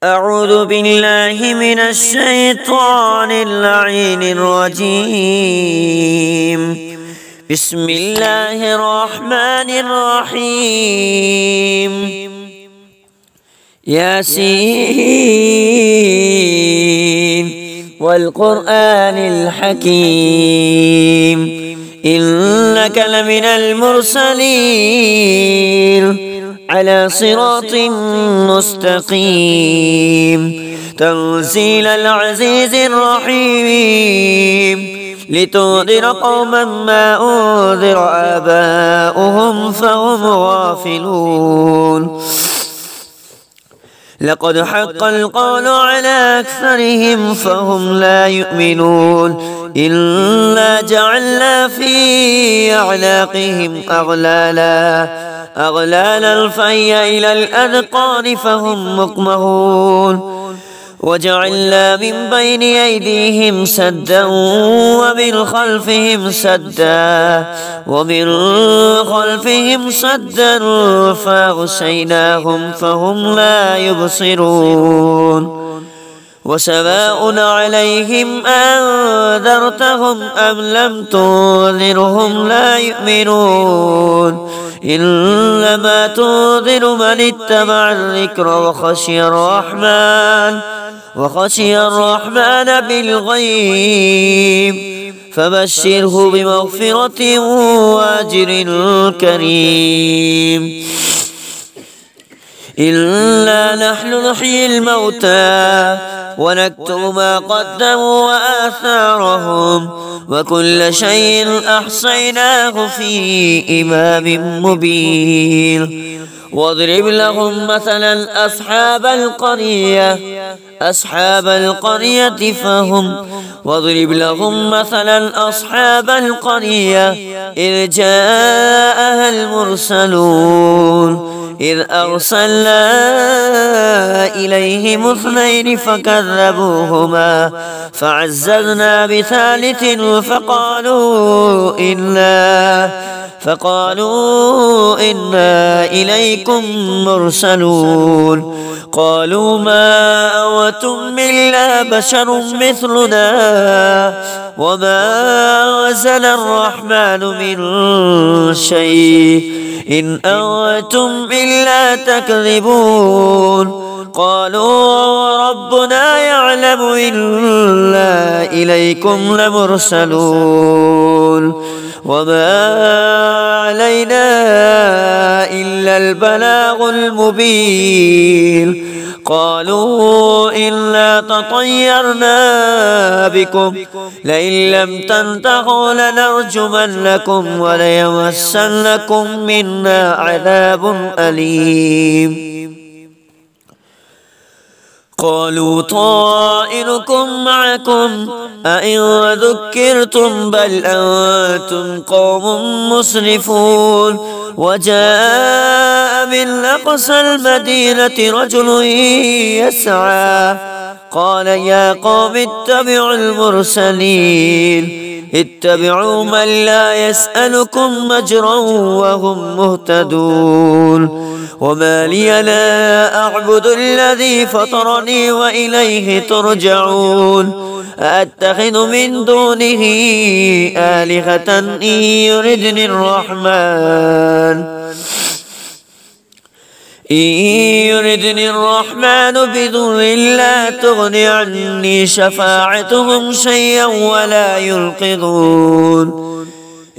أعوذ بالله من الشيطان اللعين الرجيم. بسم الله الرحمن الرحيم. ياسين والقرآن الحكيم إنك لمن المرسلين على صراط مستقيم تنزيل العزيز الرحيم لتنذر قوما ما أنذر آباؤهم فهم غافلون. لقد حق القول على أكثرهم فهم لا يؤمنون إلا جعلنا في أعناقهم أغلالا فهي إلى الأذقان فهم مقمحون. وجعلنا من بين أيديهم سدا ومن خلفهم سدا فأغشيناهم فهم لا يبصرون. وسواء عليهم أنذرتهم أم لم تنذرهم لا يؤمنون إنما تنذر من اتبع الذكر وخشي الرحمن بالغيب فبشره بمغفرة وأجر كريم. إلا نحن نحيي الموتى ونكتب ما قدموا وآثارهم وكل شيء أحصيناه في إمام مبين. واضرب لهم مثلا أصحاب القرية إذ جاءها المرسلون إذ أرسلنا إليهم 2 فكذبوهما فعززنا بثالث فقالوا إنا إليكم مرسلون. قالوا ما أنتم إلا بشر مثلنا وما أنزل الرحمن من شيء إن أنتم إلا تكذبون. قالوا ربنا يعلم إنا إليكم لمرسلون وما علينا إلا البلاغ المبين. قالوا إنا تطيرنا بكم لئن لم تنتهوا لنرجمنكم وليمسنكم منا عذاب أليم. قالوا طائركم معكم أئن ذكرتم بل أنتم قوم مسرفون. وجاء من أقصى المدينة رجل يسعى قال يا قوم اتبعوا المرسلين اتبعوا من لا يسألكم أجرا وهم مهتدون. وما لي لا أعبد الذي فطرني وإليه ترجعون. أأتخذ من دونه آلهة إن يردني الرحمن بضر لا تغن عني شفاعتهم شيئا ولا ينقذون.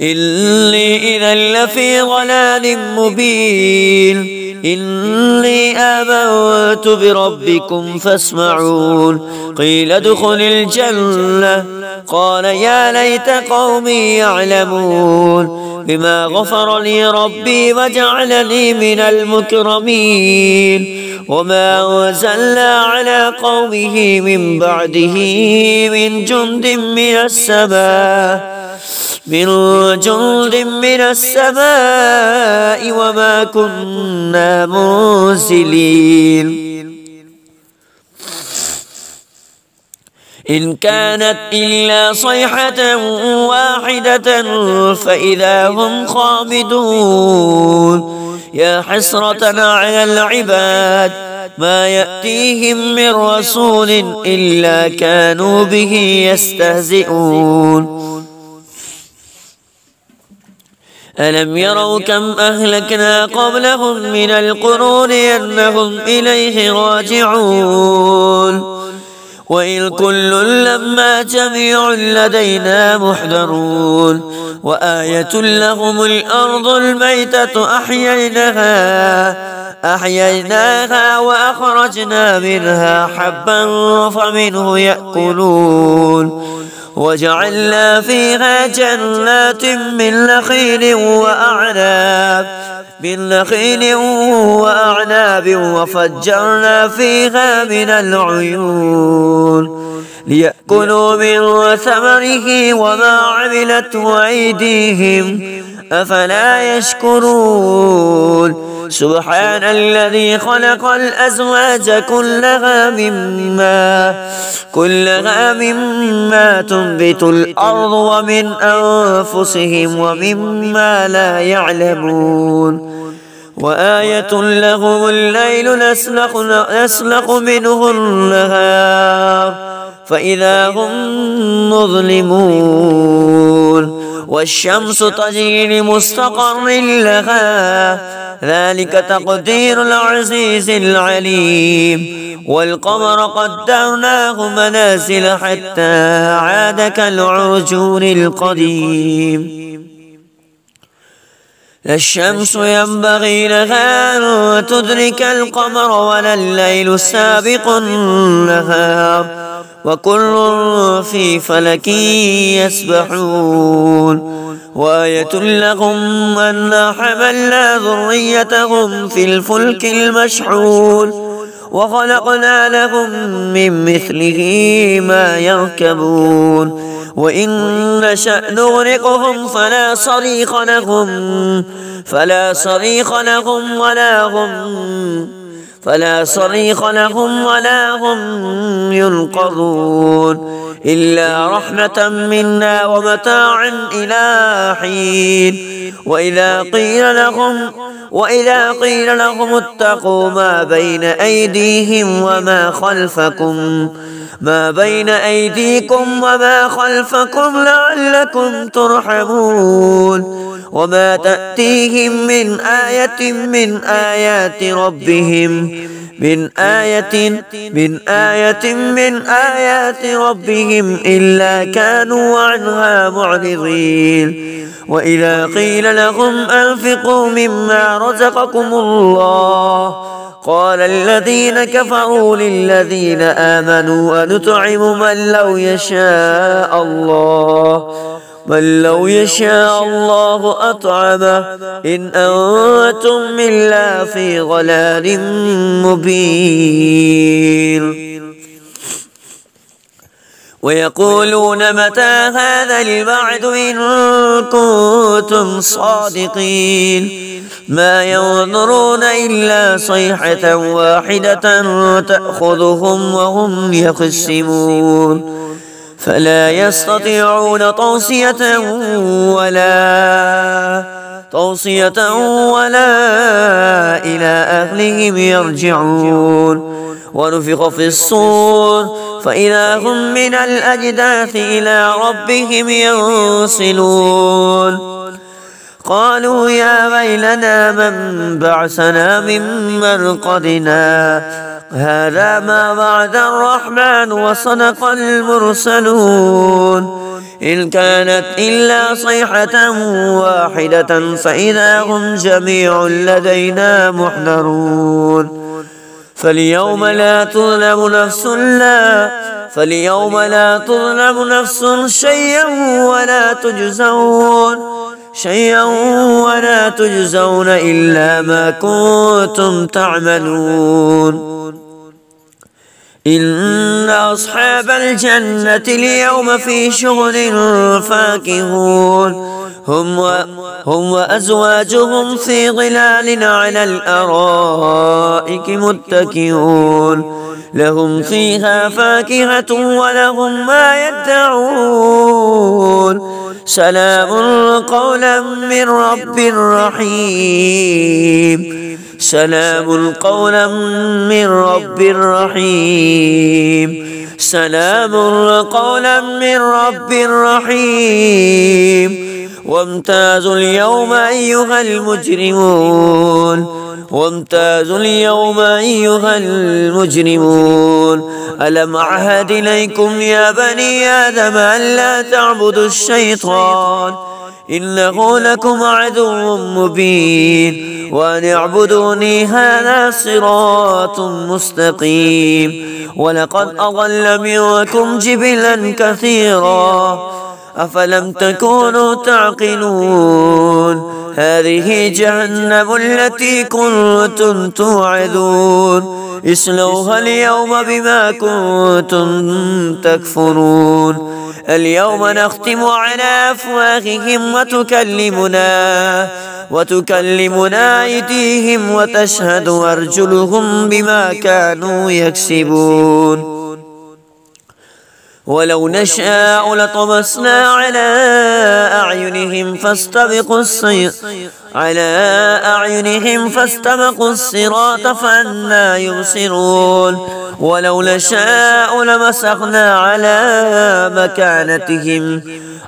إني إذا لفي ضلال مبين. إني آمنت بربكم فاسمعون. قيل ادخل الجنة قال يا ليت قومي يعلمون بما غفر لي ربي وجعلني من المكرمين. وما أنزلنا على قومه من بعده من جند من السماء وما كنا منزلين. إن كانت إلا صيحة واحدة فإذا هم خامدون. يا حسرة على العباد ما يأتيهم من رسول إلا كانوا به يستهزئون ألم يروا كم أهلكنا قبلهم من القرون أنهم إليه راجعون وإن كل لما جميع لدينا محضرون وآية لهم الأرض الميتة أحييناها وأخرجنا منها حبا فمنه يأكلون وجعلنا فيها جنات من نخيل وأعناب وفجرنا فيها من العيون ليأكلوا من ثمره وما عملته أيديهم أفلا يشكرون سبحان الذي خلق الأزواج كلها مما تنبت الأرض ومن أنفسهم ومما لا يعلمون وآية لهم الليل نسلخ منه النهار فإذا هم مظلمون والشمس تجري لمستقر لها ذلك تقدير العزيز العليم والقمر قدرناه منازل حتى عاد كالعرجون القديم لا الشمس ينبغي لها أن تدرك القمر ولا الليل سابق النهار وكل في فلك يسبحون وآية لهم أنا حملنا ذريتهم في الفلك المشحون وخلقنا لهم من مثله ما يركبون وإن نشأ نغرقهم فلا صريخ لهم ولا هم ينقذون إلا رحمة منا ومتاعا إلى حين وإذا قيل لهم اتقوا ما بين أيديكم وما خلفكم لعلكم ترحمون وما تأتيهم من آية من آيات ربهم إلا كانوا عنها معرضين وإذا قيل لهم أنفقوا مما رزقكم الله قال الذين كفروا للذين آمنوا أنطعم من لو يشاء الله أطعمه إن أنتم إلا في ضلال مبين ويقولون متى هذا الوعد إن كنتم صادقين ما ينظرون إلا صيحة واحدة تأخذهم وهم يخصمون فلا يستطيعون توصية ولا إلى أهلهم يرجعون ونفخ في الصور فإذا هم من الأجداث إلى ربهم ينسلون قالوا يا ويلنا من بعثنا من مرقدنا هذا ما وعد الرحمن وصدق المرسلون إن كانت إلا صيحة واحدة فإذا هم جميع لدينا محضرون فاليوم لا تظلم نفس شيئا ولا تجزون إلا ما كنتم تعملون إن أصحاب الجنة اليوم في شغل فاكهون هم وأزواجهم في ظلال على الأرائك متكئون لهم فيها فاكهة ولهم ما يدعون سلام قولا من رب رحيم سلام قولا من رب رحيم سلام قولا من رب رحيم وامتازوا اليوم أيها المجرمون وامتازوا اليوم أيها المجرمون ألم أعهد إليكم يا بني آدم ألا تعبدوا الشيطان إنه لكم عدو مبين وأن اعبدوني هذا صراط مستقيم ولقد أضل منكم جبلا كثيرا أفلم تكونوا تعقلون هذه جهنم التي كنتم توعدون اصلوها اليوم بما كنتم تكفرون اليوم نختم على أفواههم وتكلمنا أيديهم وتشهد أرجلهم بما كانوا يكسبون ولو نشاء لطمسنا على أعينهم فاستبقوا الصراط فأنى يبصرون ولو نشاء لمسخنا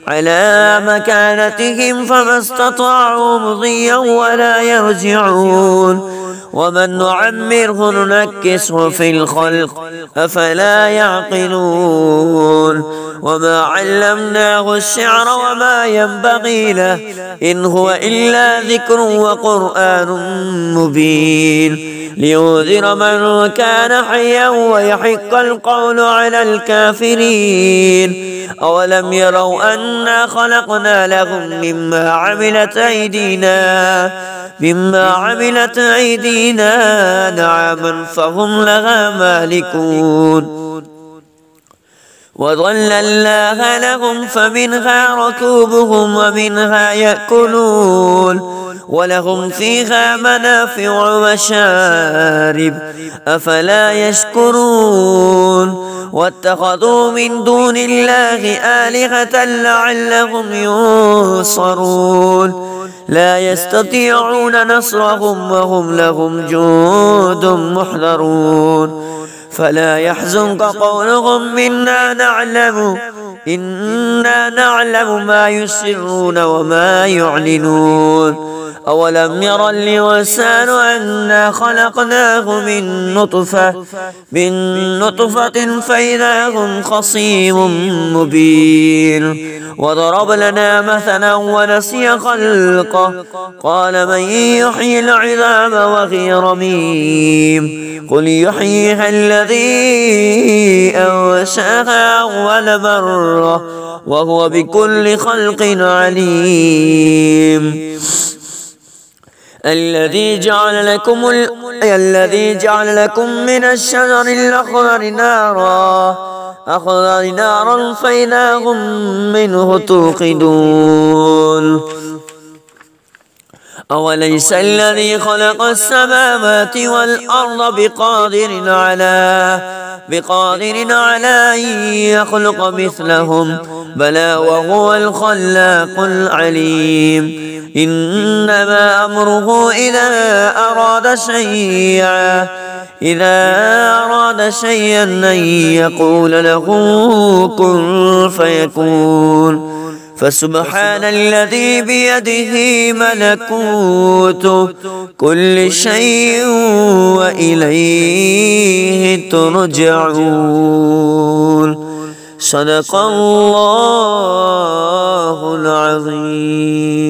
على مكانتهم فما استطاعوا مضيا ولا يرجعون ومن نعمره ننكسه في الخلق أفلا يعقلون وما علمناه الشعر وما ينبغي له إن هو إلا ذكر وقرآن مبين لينذر من كان حيا ويحق القول على الكافرين أولم يروا أنا خلقنا لهم مما عملت أيدينا نعما فهم لها مالكون وظللناها لهم فمنها ركوبهم ومنها يأكلون ولهم فيها منافع ومشارب أفلا يشكرون واتخذوا من دون الله آلهة لعلهم ينصرون لا يستطيعون نصرهم وهم لهم جند محضرون فلا يحزنك قولهم إنا نعلم ما يسرون وما يعلنون أولم ير الإنسان أنا خلقناه من نطفة فإذا هم خصيم مبين وضرب لنا مثلا ونسي خلقه قال من يحيي العظام وهي رميم قل يحييها الذي أنشأها أول مرة وهو بكل خلق عليم الذي جعل لكم من الشجر الأخضر نارا فإذا هم منه توقدون أوليس الذي خلق السماوات والأرض بقادر على أن يخلق مثلهم بلى وهو الخلاق العليم إنما أمره إذا أراد شيئا أن يقول له كن فيكون فسبحان الذي بيده ملكوت كل شيء وإليه ترجعون صدق الله العظيم.